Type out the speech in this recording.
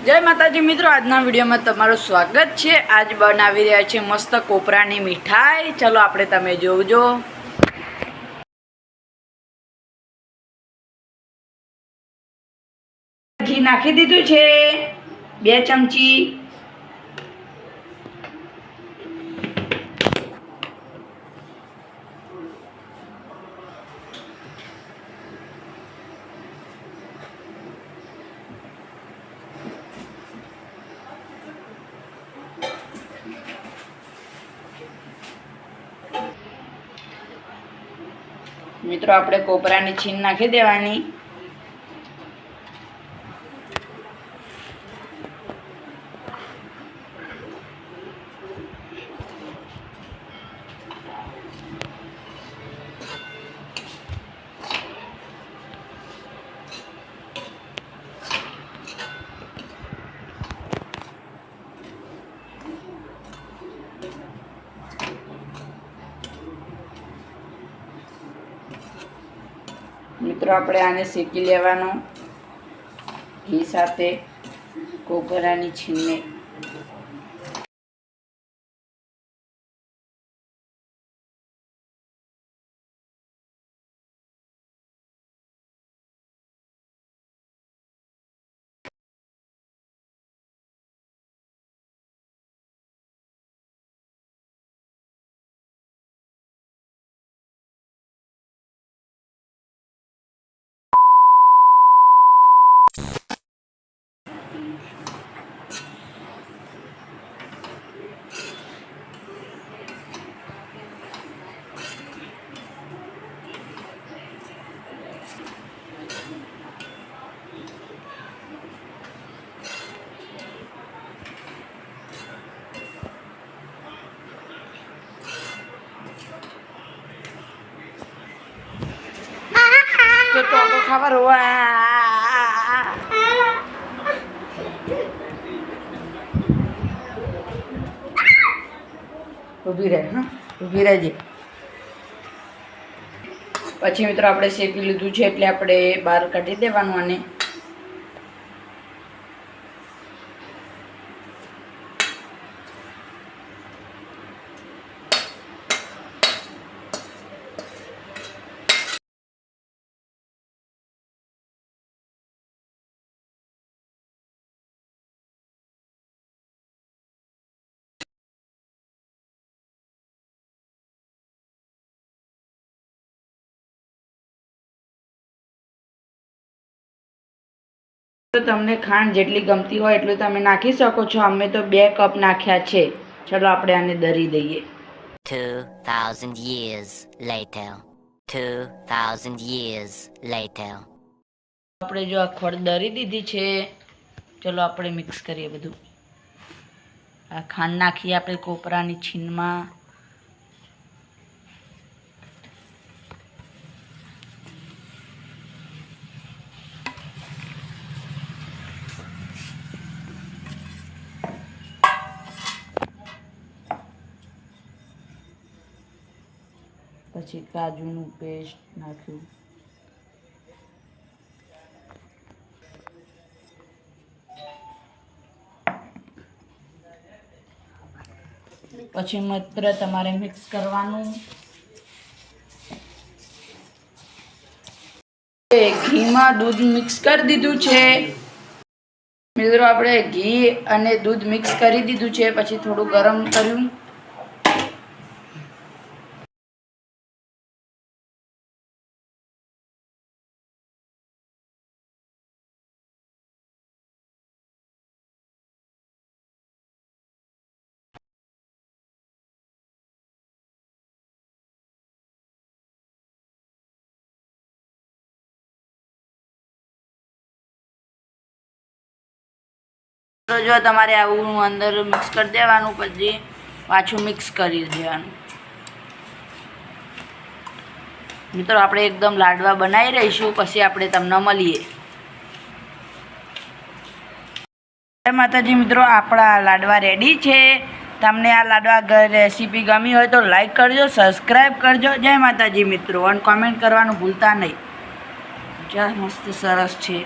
जय माताजी मित्रों, आजना वीडियो में तमारू स्वागत है। आज बनावी रह्या छे मस्त कोपरानी मिठाई। चलो आपणे तमे जोजो। घी नाखी दीधुं छे 2 चमची। मित्रों आपणे कोपरानी छीन नाखी देवानी। मित्रों આપણે આને શેકી લેવાનો ઘી સાથે કોપરાની છીણને। तो टोको खावा रोवा ઊભી રહે। હા ઊભી રહેજે। પછી મિત્રો આપણે શેકી લીધું છે એટલે આપણે બહાર કાઢી દેવાનું આને। तो तमने खांड जेटली गमती हो एटલું તમે નાખી શકો છો। અમે તો 2 કપ નાખ્યા છે। ચલો આપણે આને દરી દઈએ। 2000 years later 2000 years later આપણે જો આ ખોળ દરી દીધી છે। ચલો આપણે મિક્સ કરીએ બધું। આ ખાંડ નાખીએ આપણે કોપરાની છીણમાં। પછી કાજુનું પેસ્ટ નાખ્યું। પછી માત્ર તમારે મિક્સ કરવાનું। ઘીમાં દૂધ મિક્સ કરી દીધું છે। મિત્રો આપણે ઘી અને દૂધ મિક્સ કરી દીધું છે। પછી થોડું ગરમ કર્યું। तो जो तमारे आવું अंदर मिक्स कर देवानुं। પછી પાછું મિક્સ કરી દેવાનું। મિત્રો આપણે એકદમ લાડવા બનાવી રહીશું। પછી આપણે તમને મળીએ। જય માતાજી મિત્રો, આપણા લાડવા રેડી છે। તમને આ લાડવા રેસીપી ગમી હોય તો લાઈક કરજો, સબસ્ક્રાઈબ કરજો। જય માતાજી મિત્રો, અને કોમેન્ટ કરવાનું ભૂલતા નહીં। क्या मस्त सरस है।